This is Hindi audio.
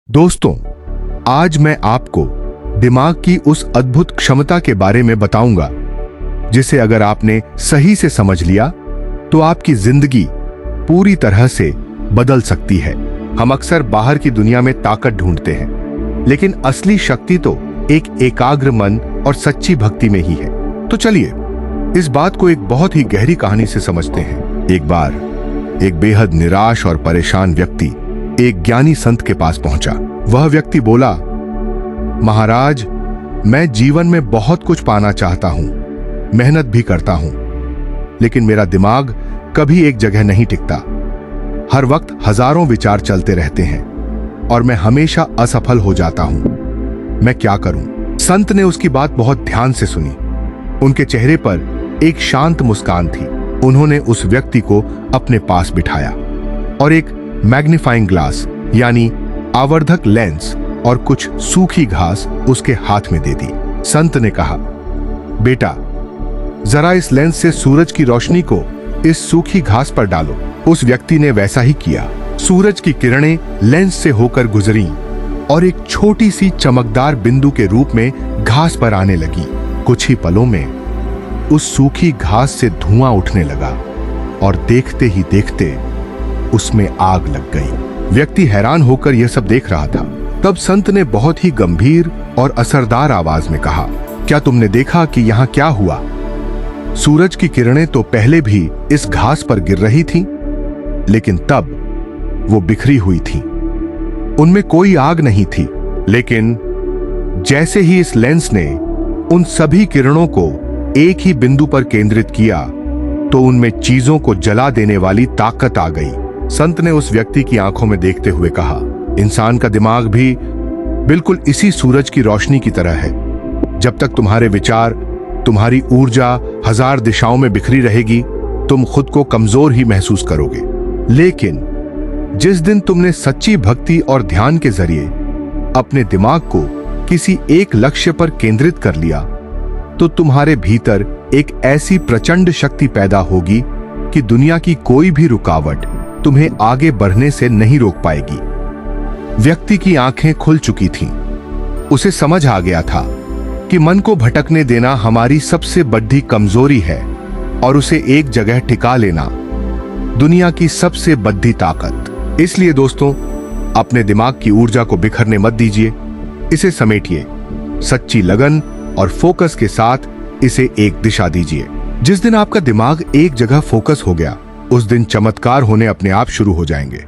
दोस्तों, आज मैं आपको दिमाग की उस अद्भुत क्षमता के बारे में बताऊंगा जिसे अगर आपने सही से समझ लिया तो आपकी जिंदगी पूरी तरह से बदल सकती है। हम अक्सर बाहर की दुनिया में ताकत ढूंढते हैं, लेकिन असली शक्ति तो एक एकाग्र मन और सच्ची भक्ति में ही है। तो चलिए इस बात को एक बहुत ही गहरी कहानी से समझते हैं। एक बार एक बेहद निराश और परेशान व्यक्ति एक ज्ञानी संत के पास पहुंचा। वह व्यक्ति बोला, महाराज, मैं जीवन में बहुत कुछ पाना चाहता हूं, मेहनत भी करता हूं, लेकिन मेरा दिमाग कभी एक जगह नहीं टिकता। हर वक्त हजारों विचार चलते रहते हैं और मैं हमेशा असफल हो जाता हूं। मैं क्या करूं? संत ने उसकी बात बहुत ध्यान से सुनी। उनके चेहरे पर एक शांत मुस्कान थी। उन्होंने उस व्यक्ति को अपने पास बिठाया और एक मैग्नीफाइंग ग्लास यानी आवर्धक लेंस और कुछ सूखी घास उसके हाथ में दे दी। संत ने कहा, बेटा, जरा इस लेंस से सूरज की रोशनी को इस सूखी घास पर डालो। उस व्यक्ति ने वैसा ही किया। सूरज की किरणें लेंस से होकर गुजरीं और एक छोटी सी चमकदार बिंदु के रूप में घास पर आने लगी। कुछ ही पलों में उस सूखी घास से धुआं उठने लगा और देखते ही देखते उसमें आग लग गई। व्यक्ति हैरान होकर यह सब देख रहा था। तब संत ने बहुत ही गंभीर और असरदार आवाज में कहा, क्या तुमने देखा कि यहां क्या हुआ? सूरज की किरणें तो पहले भी इस घास पर गिर रही थीं, लेकिन तब वो बिखरी हुई थीं। उनमें कोई आग नहीं थी, लेकिन जैसे ही इस लेंस ने उन सभी किरणों को एक ही बिंदु पर केंद्रित किया तो उनमें चीजों को जला देने वाली ताकत आ गई। संत ने उस व्यक्ति की आंखों में देखते हुए कहा, इंसान का दिमाग भी बिल्कुल इसी सूरज की रोशनी की तरह है। जब तक तुम्हारे विचार, तुम्हारी ऊर्जा हजार दिशाओं में बिखरी रहेगी, तुम खुद को कमजोर ही महसूस करोगे। लेकिन जिस दिन तुमने सच्ची भक्ति और ध्यान के जरिए अपने दिमाग को किसी एक लक्ष्य पर केंद्रित कर लिया, तो तुम्हारे भीतर एक ऐसी प्रचंड शक्ति पैदा होगी कि दुनिया की कोई भी रुकावट तुम्हें आगे बढ़ने से नहीं रोक पाएगी। व्यक्ति की आंखें खुल चुकी थीं। उसे समझ आ गया था कि मन को भटकने देना हमारी सबसे बड़ी कमजोरी है और उसे एक जगह टिका लेना दुनिया की सबसे बड़ी ताकत। इसलिए दोस्तों, अपने दिमाग की ऊर्जा को बिखरने मत दीजिए। इसे समेटिए, सच्ची लगन और फोकस के साथ इसे एक दिशा दीजिए। जिस दिन आपका दिमाग एक जगह फोकस हो गया, उस दिन चमत्कार होने अपने आप शुरू हो जाएंगे।